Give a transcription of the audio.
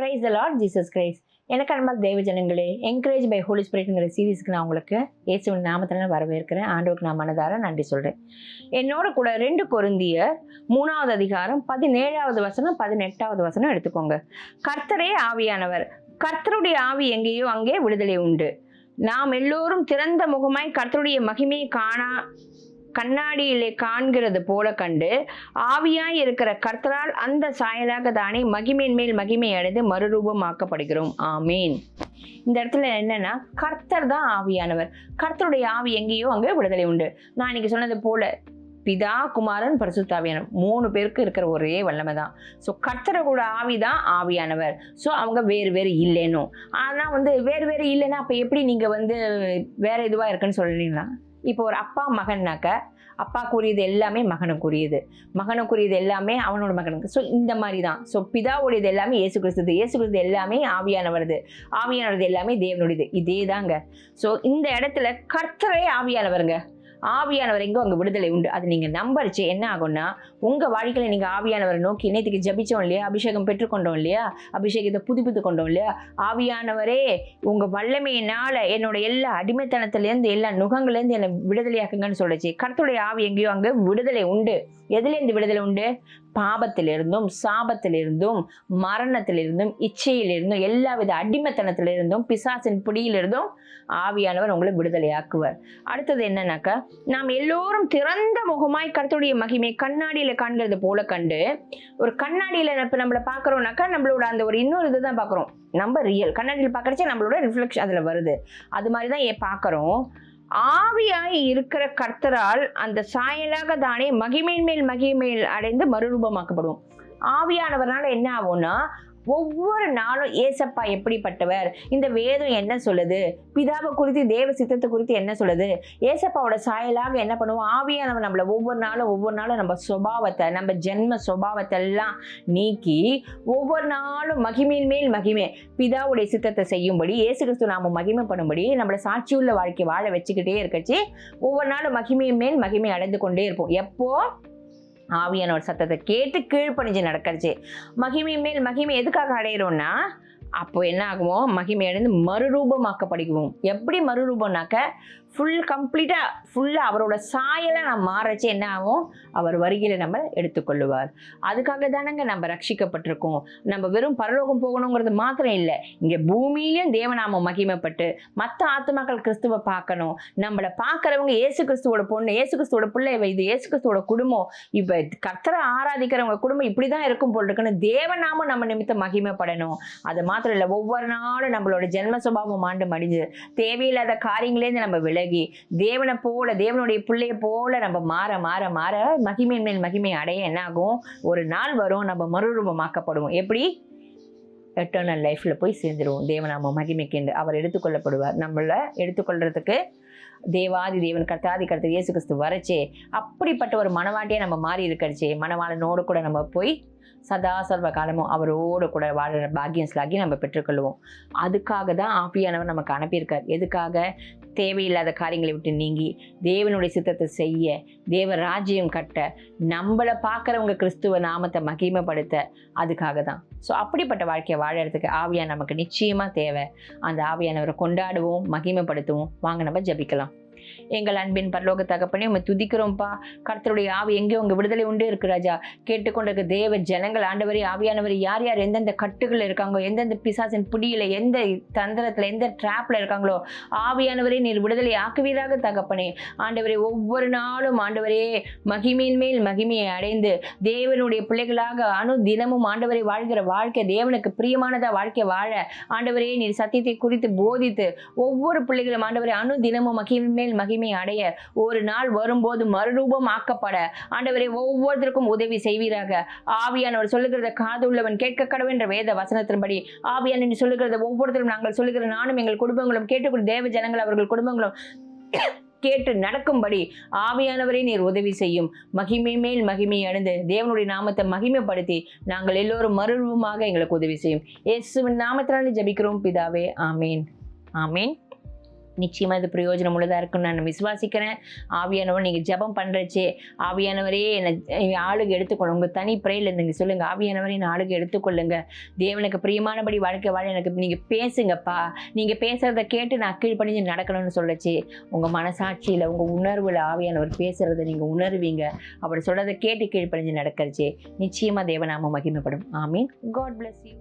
Praise the Lord Jesus Christ. எனக்கு அன்பான தேவ ஜனங்களே, என்கரேஜ் பை ஹோலி ஸ்பிரிட்ங்கிற சீரீஸ்க்கு நான் உங்களுக்கு இயேசுவின் நாமத்தில் வரவேற்கிறேன். ஆண்டவருக்கு நான் மனதார நன்றி சொல்கிறேன். என்னோட கூட 2 கொரிந்தியர் 3வது அதிகாரம் 17வது வசனம் 18வது வசனம் எடுத்துக்கோங்க. கர்த்தரே ஆவியானவர், கர்த்தருடைய ஆவி எங்கேயோ அங்கே விடுதலை உண்டு. நாம் எல்லோரும் திறந்த முகமாய் கர்த்தருடைய மகிமையை கண்ணாடியிலே காண்கிறது போல கண்டு ஆவியாய் இருக்கிற கர்த்தரால் அந்த சாயலாக தானே மகிமையின் மேல் மகிமை அடைந்து மறுரூபமாக்கப்படுகிறோம். ஆமீன். இந்த இடத்துல என்னன்னா, கர்த்தர் தான் ஆவியானவர். கர்த்தருடைய ஆவி எங்கேயோ அங்கே விடுதலை உண்டு. நான் இன்னைக்கு சொன்னது போல பிதா, குமாரன், பரிசுத்த ஆவியானவர் 3 பேருக்கு இருக்கிற ஒரே வல்லமை தான். ஸோ கர்த்தரோட ஆவி தான் ஆவியானவர். ஸோ அவங்க வேறு வேறு இல்லைன்னும். ஆனால் வேறு வேறு இல்லைன்னா அப்போ எப்படி நீங்கள் வேற இதுவாக இருக்குன்னு சொல்றீங்களா? இப்போ ஒரு அப்பா மகன்னாக்க அப்பாக்குரியது எல்லாமே மகனுக்குரியது, மகனுக்குரியது எல்லாமே அவனோட மகனுக்கு. ஸோ இந்த மாதிரி தான். ஸோ பிதாவுடையது எல்லாமே இயேசு கிறிஸ்து எல்லாமே ஆவியானவரது, ஆவியானவரது எல்லாமே தேவனுடையது. இதே தாங்க. ஸோ இந்த இடத்துல கர்த்தரே ஆவியானவருங்க. ஆவியானவர் எங்கோ அங்கே விடுதலை உண்டு. அது நீங்கள் நம்பரிச்சு என்ன ஆகும்னா, உங்கள் வாழ்க்கையில் நீங்கள் ஆவியானவரை நோக்கி நேற்றுக்கு ஜபிச்சோம் இல்லையா, அபிஷேகம் பெற்றுக்கொண்டோம் இல்லையா, அபிஷேகத்தை புதுப்பித்து கொண்டோம் இல்லையா, ஆவியானவரே உங்கள் வல்லமையினால் என்னோட எல்லா அடிமைத்தனத்திலேருந்து எல்லா நுகங்கள்லேருந்து என்னை விடுதலையாக்குங்கன்னு சொல்லிச்சு. கர்த்தருடைய ஆவி எங்கேயோ அங்கே விடுதலை உண்டு. எதுலேருந்து விடுதலை உண்டு? பாபத்திலிருந்தும், சாபத்திலிருந்தும், மரணத்திலிருந்தும், இச்சையிலிருந்தும், எல்லா வித அடிமைத்தனத்திலிருந்தும், பிசாசின் பிடியிலிருந்தும் ஆவியானவர் உங்களை விடுதலையாக்குவார். அடுத்தது என்னன்னாக்கா, நாம் எல்லோரும் திறந்த முகமாய் கர்த்தருடைய மகிமை கண்ணாடியில காண்கிறது போல கண்டு. ஒரு கண்ணாடியில இப்ப நம்மள பாக்குறோம்னாக்கா நம்மளோட அந்த ஒரு இன்னொரு இதுதான் பாக்குறோம். நம்ம ரியல் கண்ணாடியில் பாக்குறச்சே நம்மளோட ரிஃப்ளெக்ஷன் அதுல வருது. அது மாதிரிதான் பாக்குறோம். ஆவியாய் இருக்கிற கர்த்தரால் அந்த சாயலாக தானே மகிமையின் மேல் மகிமையில் அடைந்து மறுரூபமாக்கப்படும். ஆவியானவர்னால என்ன ஆகும்னா, ஒவ்வொரு நாளும் ஏசப்பா எப்படிப்பட்டவர், இந்த வேதம் என்ன சொல்லுது, பிதாவை குறித்து தேவ சித்தத்தை குறித்து என்ன சொல்லுது, ஏசப்பாவோட சாயலாக என்ன பண்ணுவோம், ஆவியானவர் நம்மளை ஒவ்வொரு நாளும் நம்ம சுபாவத்தை, நம்ம ஜென்ம சுபாவத்தை எல்லாம் நீக்கி ஒவ்வொரு நாளும் மகிமையின் மேல் மகிமை, பிதாவுடைய சித்தத்தை செய்யும்படி, இயேசு கிறிஸ்து நாம மகிமை பண்ணும்படி நம்மளை சாட்சியுள்ள வாழ்க்கை வாழ வச்சுக்கிட்டே இருக்கச்சு ஒவ்வொரு நாளும் மகிமையின் மேல் மகிமை அடைந்து கொண்டே இருப்போம். எப்போ ஆவியானோட சத்தத்தை கேட்டு கீழ்ப்பணிஞ்சு நடக்கிறச்சு. மகிமை மேல் மகிமை எதுக்காக அடையிறோம்னா, அப்போ என்ன ஆகுமோ, மகிமை அடைந்து மறுரூபமாக்கப்படுவோம். எப்படி மறுரூபம்னாக்க, ஃபுல்லாக அவரோட சாயலை நம்ம மாறச்சு என்ன ஆகும், அவர் வருகையில் நம்ம எடுத்துக்கொள்ளுவார். அதுக்காக தானங்க நம்ம ரட்சிக்கப்பட்டிருக்கோம். நம்ம வெறும் பரலோகம் போகணுங்கிறது மாத்திரம் இல்லை, இங்கே பூமியிலையும் தேவநாம மகிமைப்பட்டு மற்ற ஆத்மாக்கள் கிறிஸ்துவை பார்க்கணும். நம்மளை பார்க்குறவங்க இயேசு கிறிஸ்துவோட பொண்ணு, இயேசு கிறிஸ்துவோட பிள்ளை, இது இயேசு கிறிஸ்துவோட குடும்பம், இப்போ கர்த்தரை ஆராதிக்கிறவங்க குடும்பம் இப்படி தான் இருக்கும் போல் இருக்குன்னு தேவநாமம் நம்ம நிமித்தம் மகிமைப்படணும். அது மாத்திரம் இல்லை, ஒவ்வொரு நாளும் நம்மளோட ஜென்ம சுபாவம் ஆண்டு மடிஞ்சு தேவையில்லாத காரியங்களேருந்து நம்ம விலகி தேவனை போல, தேவனுடைய பிள்ளைய போல நம்ம மாற மாற மாற மகிமையின் மேல் மகிமை அடைய என்ன ஆகும், ஒரு நாள் வரும் நம்ம மறுரூபமாக்கப்படுவோம். எப்படி? எட்டர்னல் லைஃப்ல போய் சேர்ந்துருவோம். தேவநாம மகிமைக்கு அவர் எடுத்துக்கொள்ளப்படுவார். நம்மள எடுத்துக்கொள்றதுக்கு தேவாதி தேவன் கர்த்தாதி கர்த்தர் இயேசு கிறிஸ்து வரச்சே அப்படிப்பட்ட ஒரு மனவாட்டியை நம்ம மாறி இருக்கடிச்சே, மனவாளனோடு கூட நம்ம போய் சதா சர்வ காலமும் அவரோடு கூட வாழ பாக்கியம் ஸ்லாகி நம்ம பெற்றுக்கொள்வோம். அதுக்காக தான் ஆவியானவர் நமக்கு அனுப்பியிருக்கார். எதுக்காக? தேவையில்லாத காரியங்களை விட்டு நீங்கி தேவனுடைய சித்தத்தை செய்ய, தேவ ராஜ்யம் கட்ட, நம்மளை பார்க்குறவங்க கிறிஸ்துவ நாமத்தை மகிமைப்படுத்த, அதுக்காக தான். ஸோ அப்படிப்பட்ட வாழ்க்கையை வாழறதுக்கு ஆவியான் நமக்கு நிச்சயமாக தேவை. அந்த ஆவியானவரை கொண்டாடுவோம், மகிமைப்படுத்துவோம். வாங்க நம்ம ஜபிக்கலாம். எங்கள் அன்பின் பரலோக தகப்பனே, உம்மை துதிக்கிறோம்ப்பா. கர்த்தருடைய ஆவி எங்கேயோ உங்க விடுதலை உண்டு இருக்கு ராஜா. கேட்டுக்கொண்டிருக்க தேவ ஜனங்கள் ஆண்டவரே, ஆவியானவர் யார் யார் எந்தெந்த கட்டுகள் இருக்காங்களோ, எந்தெந்த பிசாசின் பிடியில, எந்த தந்திரத்துல, எந்த டிராப்ல இருக்காங்களோ, ஆவியானவரே நீர் விடுதலை ஆக்குவீராக தகப்பனே. ஆண்டவரே, ஒவ்வொரு நாளும் ஆண்டவரே மகிமையின் மேல் மகிமையை அடைந்து தேவனுடைய பிள்ளைகளாக தினமும் ஆண்டவரை வாழ்கிற வாழ்க்கை, தேவனுக்கு பிரியமானதா வாழ்க்கை வாழ ஆண்டவரே நீர் சத்தியத்தை குறித்து போதித்து ஒவ்வொரு பிள்ளைகளும் ஆண்டவரே தினமும் மகிமையின் மேல் மகிமை அடைய ஒரு நாள் வரும்போது மறுரூபம் ஆக்கப்பட ஆண்டவரே ஒவ்வொருத்தருக்கும் உதவி செய்வீராக. ஆவியானவர் சொல்லுகிறத காது உள்ளவன் கேட்க கடவுள் என்ற வேத வசனத்தின்படி ஆவியானவர் சொல்லுகிறத ஒவ்வொருத்தரும் நாங்கள் சொல்லுகிற நானும் எங்கள் குடும்பங்களும் கேட்டுக்கொண்டு தேவ ஜனங்கள் அவர்கள் குடும்பங்களும் கேட்டு நடக்கும்படி ஆவியானவரே நீர் உதவி செய்யும். மகிமை மேல் மகிமை அடைந்து தேவனுடைய நாமத்தை மகிமைப்படுத்தி நாங்கள் எல்லோரும் மறுரூபமாக எங்களுக்கு உதவி செய்யும். இயேசுவின் நாமத்தினாலே ஜெபிக்கிறோம் பிதாவே. ஆமீன். ஆமீன். நிச்சயமாக இது பிரயோஜனம் உள்ளதாக இருக்குன்னு நான் விசுவாசிக்கிறேன். ஆவியானவர் நீங்கள் ஜெபம் பண்ணுறச்சே, ஆவியானவரே என்னை ஆளுகை எடுத்துக்கொள்ளுங்க. உங்கள் தனி ப்ரேயரில் நீங்கள் சொல்லுங்கள், ஆவியானவரே என்னை ஆளுகை எடுத்துக்கொள்ளுங்க. தேவனுக்கு பிரியமானபடி வாழ்க்கை வாழ எனக்கு நீங்கள் பேசுங்கப்பா. நீங்கள் பேசுகிறத கேட்டு நான் கீழ்ப்படிஞ்சு நடக்கணும்னு சொல்லச்சு, உங்கள் மனசாட்சியில் உங்கள் உணர்வில் ஆவியானவர் பேசுகிறத நீங்கள் உணர்வீங்க. அப்படி சொல்கிறத கேட்டு கீழ்ப்படிஞ்சு நடக்கிறச்சே நிச்சயமாக தேவநாமம் மகிமைப்படும். ஆமீன். God bless you.